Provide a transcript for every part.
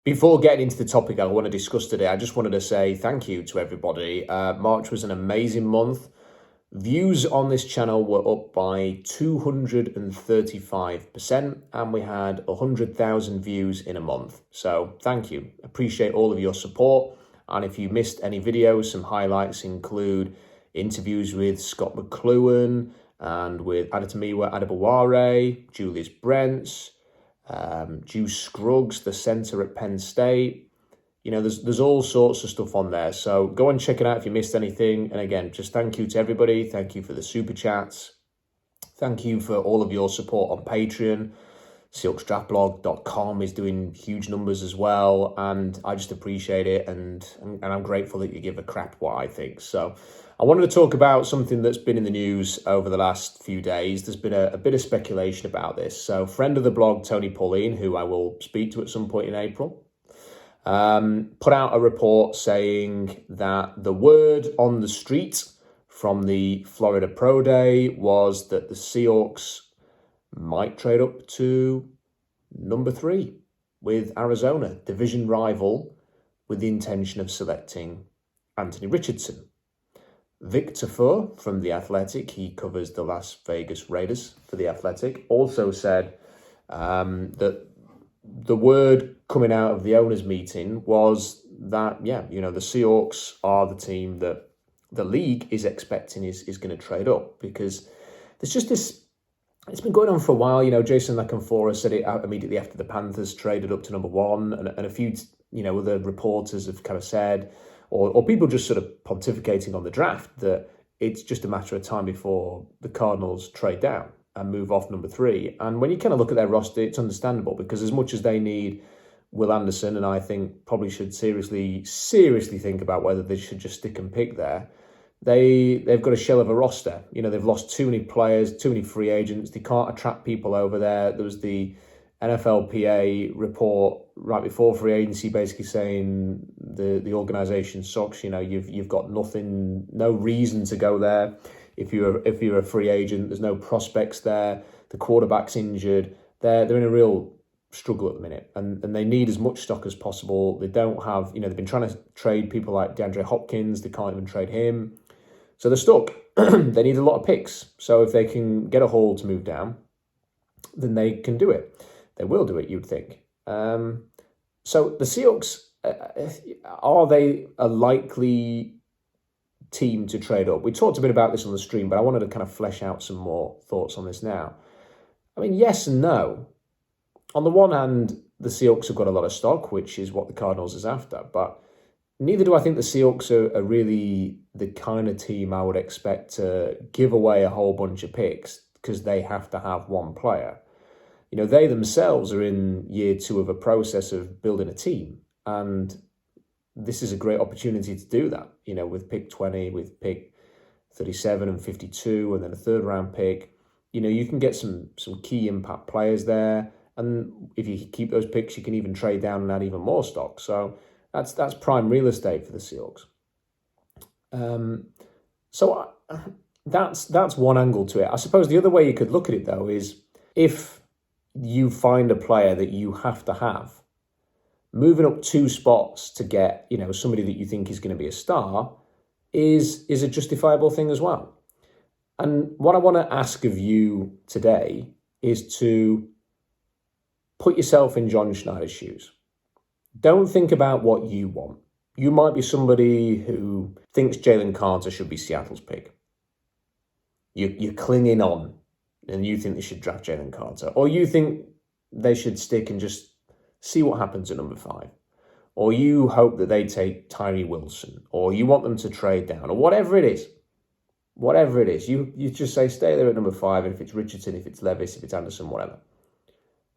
Before getting into the topic I want to discuss today, I just wanted to say thank you to everybody. March was an amazing month. Views on this channel were up by 235%, and we had 100,000 views in a month. So thank you. Appreciate all of your support. And if you missed any videos, some highlights include interviews with Scott McLuhan and with Adetomiwa Adebaware, Julius Brents, Juice Scruggs, the centre at Penn State. You know, there's all sorts of stuff on there. So go and check it out if you missed anything. And again, just thank you to everybody. Thank you for the super chats. Thank you for all of your support on Patreon. SeahawksDraftBlog.com is doing huge numbers as well. And I just appreciate it. And I'm grateful that you give a crap what I think. So I wanted to talk about something that's been in the news over the last few days. There's been a bit of speculation about this. So friend of the blog, Tony Pauline, who I will speak to at some point in April, put out a report saying that the word on the street from the Florida Pro Day was that the Seahawks might trade up to number 3 with Arizona, division rival, with the intention of selecting Anthony Richardson. Vic Tafur from The Athletic, he covers the Las Vegas Raiders for The Athletic, also said that the word coming out of the owners' meeting was that, the Seahawks are the team that the league is expecting is going to trade up, because there's just this. It's been going on for a while. Jason LaCanfora said it out immediately after the Panthers traded up to number 1, and a few, other reporters have kind of said, or people just sort of pontificating on the draft, that it's just a matter of time before the Cardinals trade down and move off number 3. And when you kind of look at their roster, it's understandable, because as much as they need Will Anderson, and I think probably should seriously think about whether they should just stick and pick there, they've got a shell of a roster. They've lost too many players, too many free agents. They can't attract people over there. There was the NFLPA report right before free agency basically saying the organization sucks. You've got nothing, no reason to go there. If you're a free agent, there's no prospects there. The quarterback's injured. They're in a real struggle at the minute, and they need as much stock as possible. They don't have, they've been trying to trade people like DeAndre Hopkins. They can't even trade him. So they're stuck. They need a lot of picks. So if they can get a haul to move down, then they can do it. They will do it, you'd think. So the Seahawks, are they a likely team to trade up? We talked a bit about this on the stream, but I wanted to kind of flesh out some more thoughts on this now. I mean, yes and no. On the one hand, the Seahawks have got a lot of stock, which is what the Cardinals is after, but neither do I think the Seahawks are really the kind of team I would expect to give away a whole bunch of picks because they have to have one player. They themselves are in year 2 of a process of building a team, and this is a great opportunity to do that, with pick 20, with pick 37 and 52, and then a 3rd round pick. You can get some key impact players there, and if you keep those picks, you can even trade down and add even more stock. So that's prime real estate for the Seahawks. So that's one angle to it. I suppose the other way you could look at it, though, is if you find a player that you have to have, moving up 2 spots to get, somebody that you think is going to be a star is a justifiable thing as well. And what I want to ask of you today is to put yourself in John Schneider's shoes. Don't think about what you want. You might be somebody who thinks Jalen Carter should be Seattle's pick. You're clinging on, and you think they should draft Jalen Carter. Or you think they should stick and just see what happens at number 5. Or you hope that they take Tyree Wilson. Or you want them to trade down. Or whatever it is. Whatever it is. You just say stay there at number 5. And if it's Richardson, if it's Levis, if it's Anderson, whatever.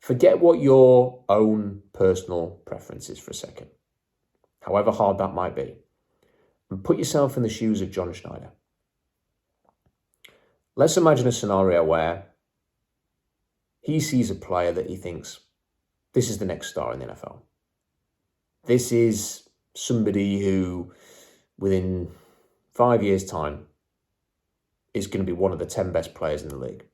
Forget what your own personal preference is for a second. However hard that might be. And put yourself in the shoes of John Schneider. Let's imagine a scenario where he sees a player that he thinks, this is the next star in the NFL. This is somebody who, within 5 years' time, is going to be one of the 10 best players in the league.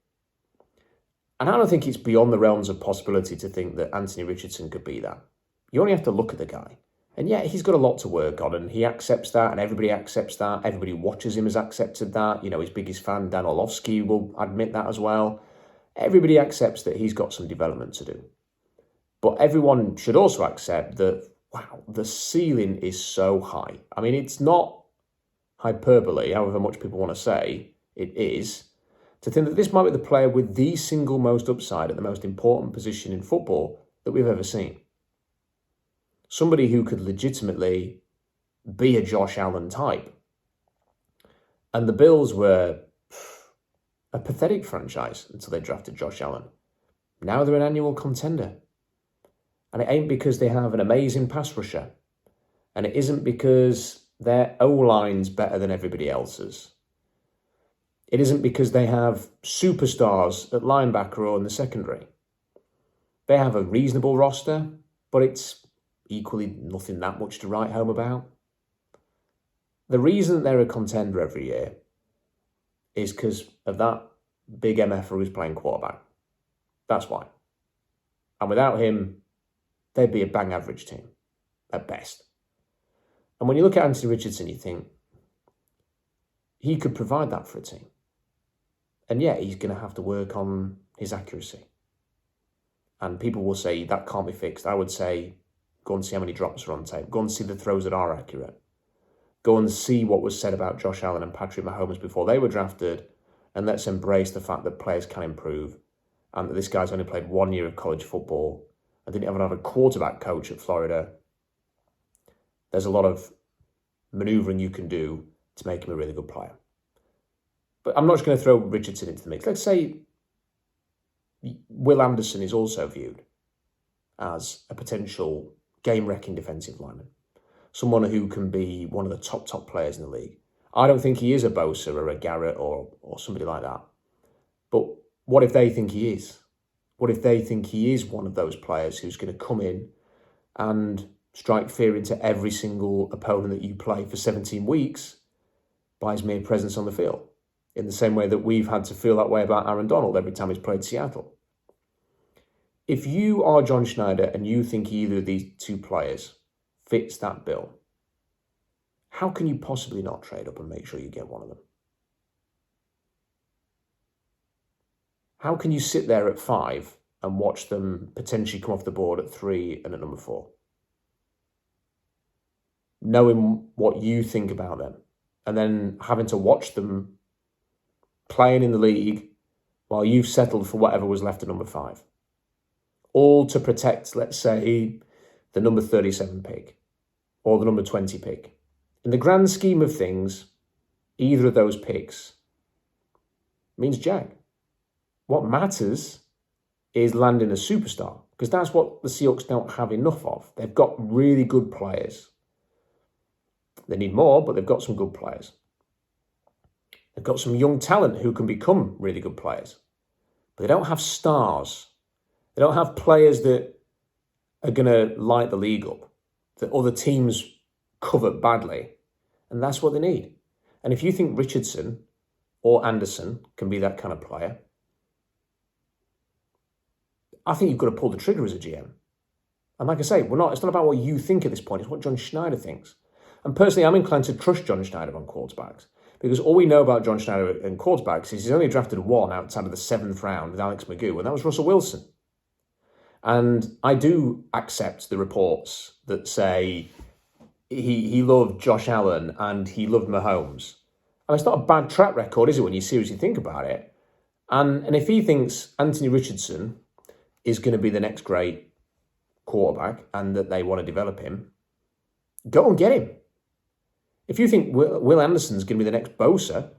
And I don't think it's beyond the realms of possibility to think that Anthony Richardson could be that. You only have to look at the guy. And yeah, he's got a lot to work on, and he accepts that, and everybody accepts that. Everybody who watches him has accepted that. His biggest fan, Dan Orlovsky, will admit that as well. Everybody accepts that he's got some development to do. But everyone should also accept that, wow, the ceiling is so high. I mean, it's not hyperbole, however much people want to say it is, to think that this might be the player with the single most upside at the most important position in football that we've ever seen. Somebody who could legitimately be a Josh Allen type. And the Bills were a pathetic franchise until they drafted Josh Allen. Now they're an annual contender. And it ain't because they have an amazing pass rusher. And it isn't because their O-line's better than everybody else's. It isn't because they have superstars at linebacker or in the secondary. They have a reasonable roster, but it's equally nothing that much to write home about. The reason they're a contender every year is because of that big MF who's playing quarterback. That's why. And without him, they'd be a bang average team, at best. And when you look at Anthony Richardson, you think, he could provide that for a team. And yeah, he's going to have to work on his accuracy. And people will say, that can't be fixed. I would say, go and see how many drops are on tape. Go and see the throws that are accurate. Go and see what was said about Josh Allen and Patrick Mahomes before they were drafted, and let's embrace the fact that players can improve and that this guy's only played 1 year of college football and didn't even have a quarterback coach at Florida. There's a lot of manoeuvring you can do to make him a really good player. But I'm not just going to throw Richardson into the mix. Let's say Will Anderson is also viewed as a potential game-wrecking defensive lineman. Someone who can be one of the top players in the league. I don't think he is a Bosa or a Garrett or somebody like that. But what if they think he is? What if they think he is one of those players who's going to come in and strike fear into every single opponent that you play for 17 weeks by his mere presence on the field? In the same way that we've had to feel that way about Aaron Donald every time he's played Seattle. If you are John Schneider and you think either of these two players fits that bill, how can you possibly not trade up and make sure you get one of them? How can you sit there at 5 and watch them potentially come off the board at 3 and at number 4? Knowing what you think about them and then having to watch them playing in the league while you've settled for whatever was left at number 5. All to protect, let's say, the number 37 pick or the number 20 pick. In the grand scheme of things, either of those picks means jack. What matters is landing a superstar, because that's what the Seahawks don't have enough of. They've got really good players. They need more, but they've got some good players. They've got some young talent who can become really good players. But they don't have stars. They don't have players that are going to light the league up, that other teams covet badly. And that's what they need. And if you think Richardson or Anderson can be that kind of player, I think you've got to pull the trigger as a GM. And like I say, it's not about what you think at this point, it's what John Schneider thinks. And personally, I'm inclined to trust John Schneider on quarterbacks, because all we know about John Schneider and quarterbacks is he's only drafted one outside of the 7th round with Alex Magoo, and that was Russell Wilson. And I do accept the reports that say he loved Josh Allen and he loved Mahomes. And it's not a bad track record, is it, when you seriously think about it? And if he thinks Anthony Richardson is going to be the next great quarterback and that they want to develop him, go and get him. If you think Will Anderson's going to be the next Bosa,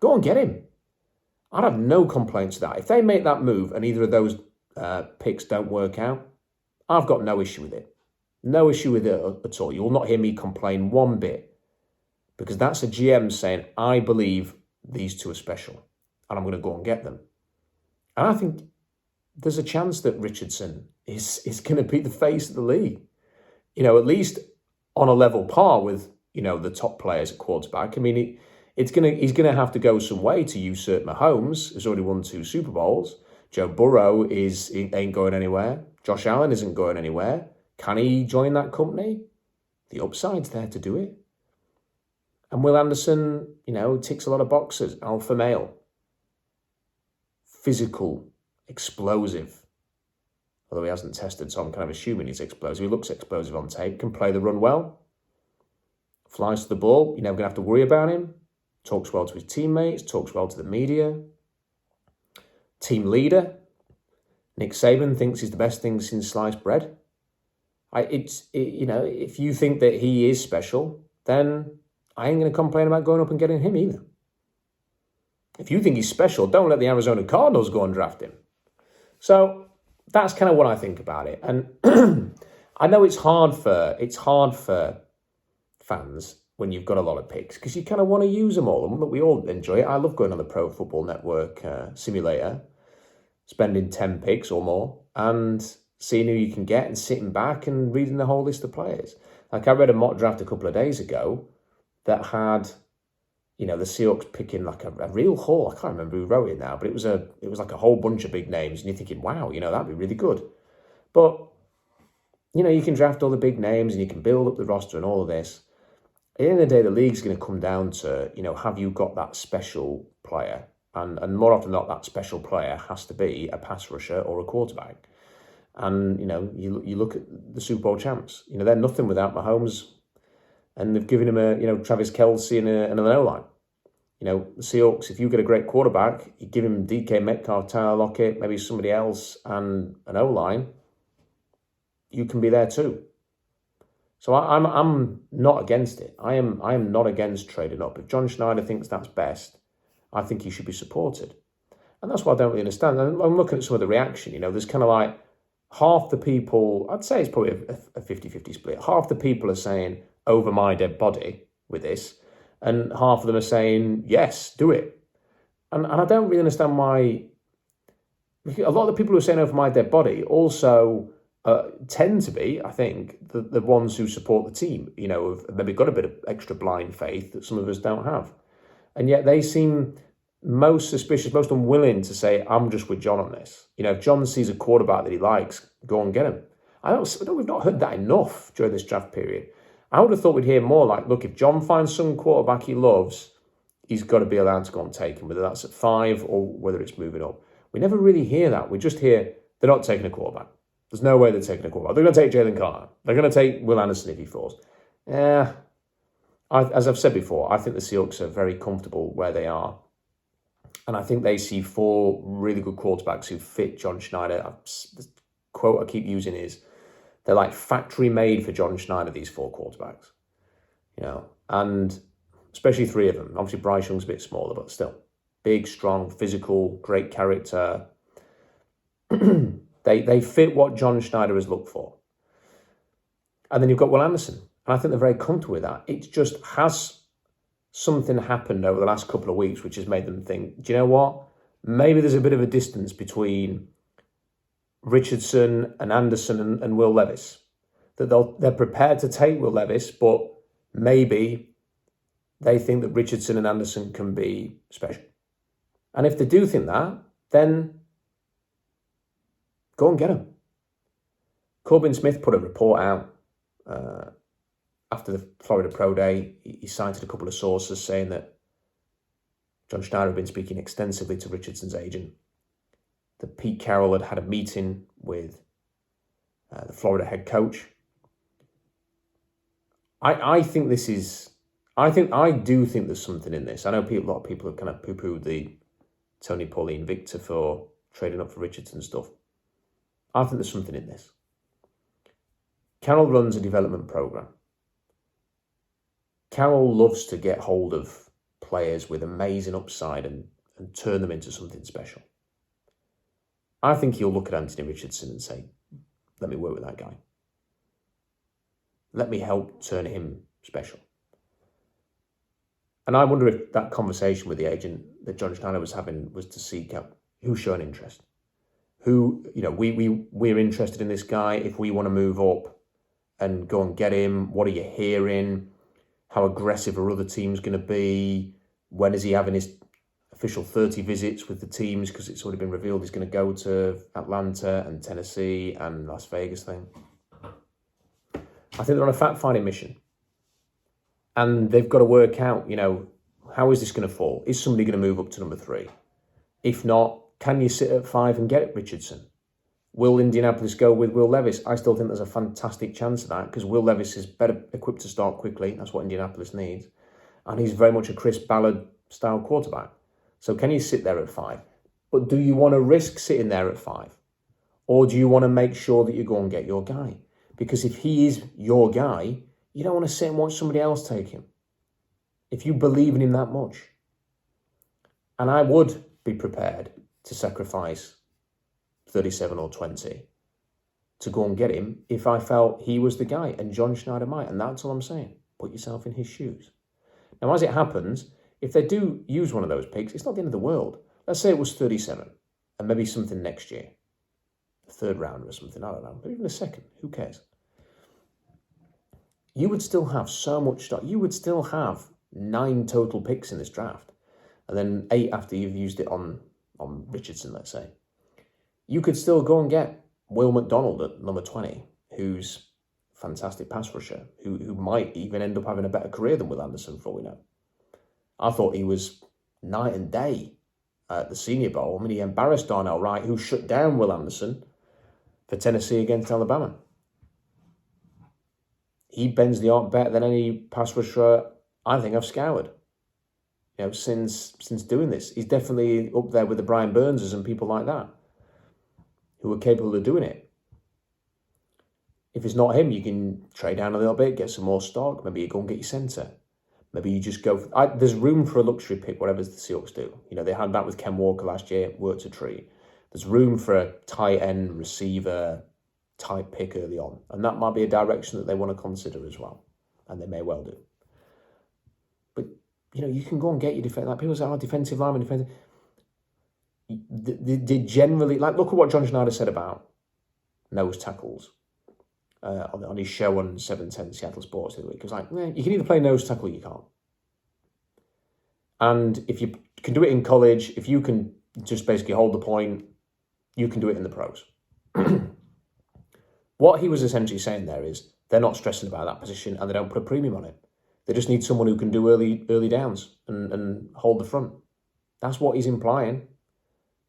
go and get him. I'd have no complaints to that. If they make that move and either of those picks don't work out, I've got no issue with it. No issue with it at all. You will not hear me complain one bit, because that's a GM saying, I believe these two are special and I'm going to go and get them. And I think there's a chance that Richardson is going to be the face of the league. At least on a level par with, the top players at quarterback. I mean, he's going to have to go some way to usurp Mahomes, who's already won 2 Super Bowls. Joe Burrow ain't going anywhere. Josh Allen isn't going anywhere. Can he join that company? The upside's there to do it. And Will Anderson, ticks a lot of boxes. Alpha male. Physical. Explosive. Although he hasn't tested, so I'm kind of assuming he's explosive. He looks explosive on tape. Can play the run well. Flies to the ball. You're never going to have to worry about him. Talks well to his teammates. Talks well to the media. Team leader. Nick Saban thinks he's the best thing since sliced bread. If you think that he is special, then I ain't going to complain about going up and getting him either. If you think he's special, don't let the Arizona Cardinals go and draft him. So that's kind of what I think about it. And I know it's hard for fans when you've got a lot of picks because you kind of want to use them all. And look, we all enjoy it. I love going on the Pro Football Network simulator, spending 10 picks or more and seeing who you can get and sitting back and reading the whole list of players. Like I read a mock draft a couple of days ago that had, the Seahawks picking like a real haul. I can't remember who wrote it now, but it was like a whole bunch of big names. And you're thinking, wow, that'd be really good. But, you can draft all the big names and you can build up the roster and all of this. At the end of the day, the league's going to come down to, have you got that special player? And more often than not, that special player has to be a pass rusher or a quarterback. And, you look at the Super Bowl champs. They're nothing without Mahomes. And they've given him a, Travis Kelce and an O-line. The Seahawks, if you get a great quarterback, you give him DK Metcalf, Tyler Lockett, maybe somebody else, and an O-line, you can be there too. So I'm not against it. I am not against trading up. If John Schneider thinks that's best, I think he should be supported. And that's what I don't really understand. I'm looking at some of the reaction. There's kind of like half the people, I'd say it's probably a 50-50 split. Half the people are saying, over my dead body with this, and half of them are saying, yes, do it. And I don't really understand why. A lot of the people who are saying over my dead body also tend to be, I think, the ones who support the team, have maybe got a bit of extra blind faith that some of us don't have. And yet they seem most suspicious, most unwilling to say, I'm just with John on this. If John sees a quarterback that he likes, go and get him. We've not heard that enough during this draft period. I would have thought we'd hear more like, look, if John finds some quarterback he loves, he's got to be allowed to go and take him, whether that's at 5 or whether it's moving up. We never really hear that. We just hear they're not taking a quarterback. There's no way they're taking a quarterback. They're going to take Jalen Carter. They're going to take Will Anderson if he falls. As I've said before, I think the Seahawks are very comfortable where they are. And I think they see 4 really good quarterbacks who fit John Schneider. The quote I keep using is, they're like factory made for John Schneider, these 4 quarterbacks. And especially 3 of them. Obviously, Bryce Young's a bit smaller, but still. Big, strong, physical, great character. They fit what John Schneider has looked for. And then you've got Will Anderson. And I think they're very comfortable with that. It just has something happened over the last couple of weeks which has made them think, do you know what? Maybe there's a bit of a distance between Richardson and Anderson and Will Levis. That they're prepared to take Will Levis, but maybe they think that Richardson and Anderson can be special. And if they do think that, then go and get them. Corbin Smith put a report out after the Florida Pro Day. He cited a couple of sources saying that John Schneider had been speaking extensively to Richardson's agent, that Pete Carroll had a meeting with the Florida head coach. I do think there's something in this. I know a lot of people have kind of poo-pooed the Tony Pauline Victor for trading up for Richardson stuff. I think there's something in this. Carroll runs a development program. Carroll loves to get hold of players with amazing upside and turn them into something special. I think he'll look at Anthony Richardson and say, let me work with that guy. Let me help turn him special. And I wonder if that conversation with the agent that John Schneider was having was to seek out who's showing interest. Who, we're interested in this guy. If we want to move up and go and get him, what are you hearing? How aggressive are other teams going to be? When is he having his official 30 visits with the teams? Because it's already been revealed he's going to go to Atlanta and Tennessee and Las Vegas thing. I think they're on a fact-finding mission. And they've got to work out, how is this going to fall? Is somebody going to move up to number 3? If not, can you sit at 5 and get Richardson? Will Indianapolis go with Will Levis? I still think there's a fantastic chance of that because Will Levis is better equipped to start quickly. That's what Indianapolis needs. And he's very much a Chris Ballard-style quarterback. So can you sit there at 5? But do you want to risk sitting there at 5? Or do you want to make sure that you go and get your guy? Because if he is your guy, you don't want to sit and watch somebody else take him. If you believe in him that much. And I would be prepared to sacrifice 37 or 20 to go and get him if I felt he was the guy, and John Schneider might. And that's all I'm saying. Put yourself in his shoes. Now, as it happens, if they do use one of those picks, it's not the end of the world. Let's say it was 37 and maybe something next year. A 3rd rounder or something, I don't know. Maybe even a 2nd. Who cares? You would still have so much stock. You would still have 9 total picks in this draft. And then 8 after you've used it on Richardson, let's say. You could still go and get Will McDonald at number 20, who's a fantastic pass rusher, who might even end up having a better career than Will Anderson, for all we know. I thought he was night and day at the Senior Bowl. I mean, he embarrassed Darnell Wright, who shut down Will Anderson for Tennessee against Alabama. He bends the arc better than any pass rusher I think I've scoured. Since doing this. He's definitely up there with the Brian Burnses and people like that who are capable of doing it. If it's not him, you can trade down a little bit, get some more stock. Maybe you go and get your centre. Maybe you just go... there's room for a luxury pick, whatever the Seahawks do. They had that with Ken Walker last year, worked a treat. There's room for a tight end receiver type pick early on. And that might be a direction that they want to consider as well. And they may well do. But, you can go and get your defense. Like people say, defensive lineman, defensive... They generally... look at what John Schneider said about nose tackles on his show on 710 Seattle Sports the other week. He was like, you can either play nose tackle or you can't. And if you can do it in college, if you can just basically hold the point, you can do it in the pros. What he was essentially saying there is they're not stressing about that position and they don't put a premium on it. They just need someone who can do early downs and hold the front. That's what he's implying.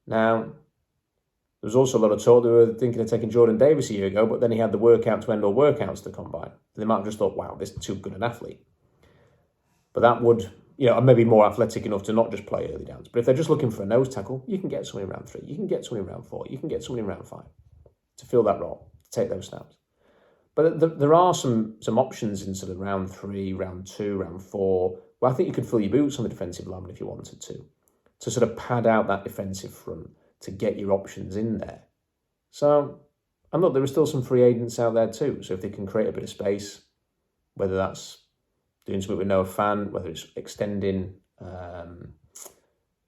Now, there was also a lot of talk they were thinking of taking Jordan Davis a year ago, but then he had the workout to end all workouts to combine. They might have just thought, wow, this is too good an athlete. But that would, maybe more athletic enough to not just play early downs. But if they're just looking for a nose tackle, you can get someone in round 3. You can get someone in round 4. You can get someone in round 5 to fill that role, to take those snaps. But there are some options in sort of round 3, round 2, round 4, where I think you could fill your boots on the defensive lineman if you wanted to sort of pad out that defensive front, to get your options in there. So, and look, there are still some free agents out there too. So if they can create a bit of space, whether that's doing something with Noah Fant, whether it's extending Uchenna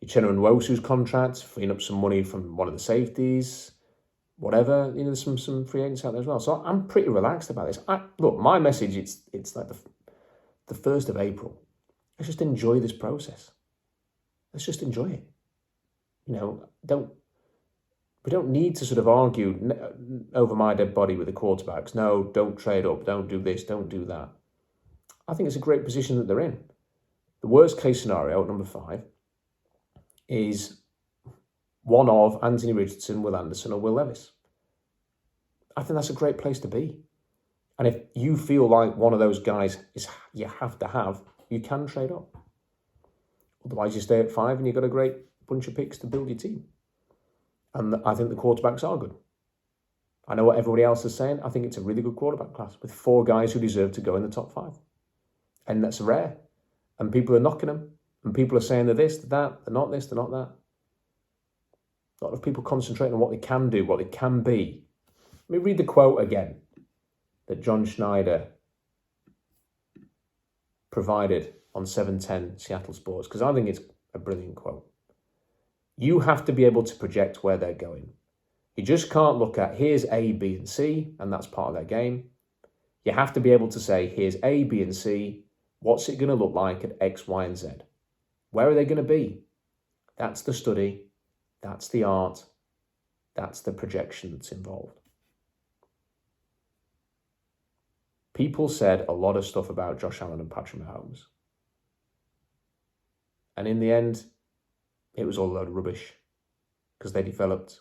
Nwosu's contract, freeing up some money from one of the safeties, whatever, there's some free agents out there as well. So I'm pretty relaxed about this. Look, my message, it's like the 1st of April. Let's just enjoy this process. Let's just enjoy it. We don't need to sort of argue over my dead body with the quarterbacks. No, don't trade up. Don't do this. Don't do that. I think it's a great position that they're in. The worst case scenario at number 5 is one of Anthony Richardson, Will Anderson, or Will Levis. I think that's a great place to be. And if you feel like one of those guys you have to have, you can trade up. Otherwise, you stay at 5 and you've got a great bunch of picks to build your team. And I think the quarterbacks are good. I know what everybody else is saying. I think it's a really good quarterback class with 4 guys who deserve to go in the top 5. And that's rare. And people are knocking them. And people are saying they're this, they're that, they're not this, they're not that. A lot of people concentrating on what they can do, what they can be. Let me read the quote again that John Schneider provided on 710 Seattle Sports, because I think it's a brilliant quote. You have to be able to project where they're going. You just can't look at here's A, B, and C, and that's part of their game. You have to be able to say here's A, B, and C. What's it going to look like at X, Y, and Z? Where are they going to be? That's the study. That's the art. That's the projection that's involved. People said a lot of stuff about Josh Allen and Patrick Mahomes. And in the end, it was all a load of rubbish because they developed.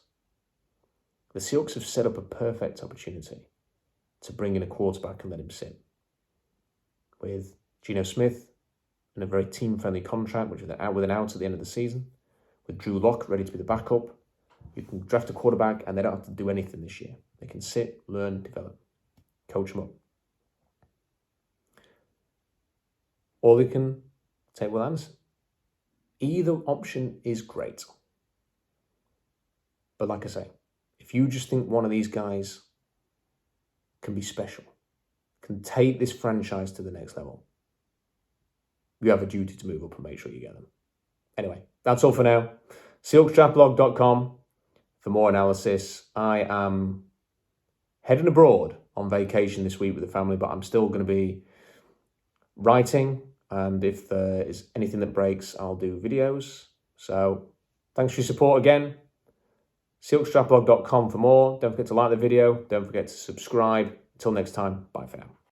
The Seahawks have set up a perfect opportunity to bring in a quarterback and let him sit. With Geno Smith in a very team-friendly contract, which with an out at the end of the season, with Drew Lock ready to be the backup, you can draft a quarterback and they don't have to do anything this year. They can sit, learn, develop, coach them up. Or they can take Will Anderson. Either option is great. But like I say, if you just think one of these guys can be special, can take this franchise to the next level, you have a duty to move up and make sure you get them. Anyway, that's all for now. SeahawksDraftBlog.com for more analysis. I am heading abroad on vacation this week with the family, but I'm still going to be writing. And if there is anything that breaks, I'll do videos. So thanks for your support again. SeahawksDraftBlog.com for more. Don't forget to like the video. Don't forget to subscribe. Until next time, bye for now.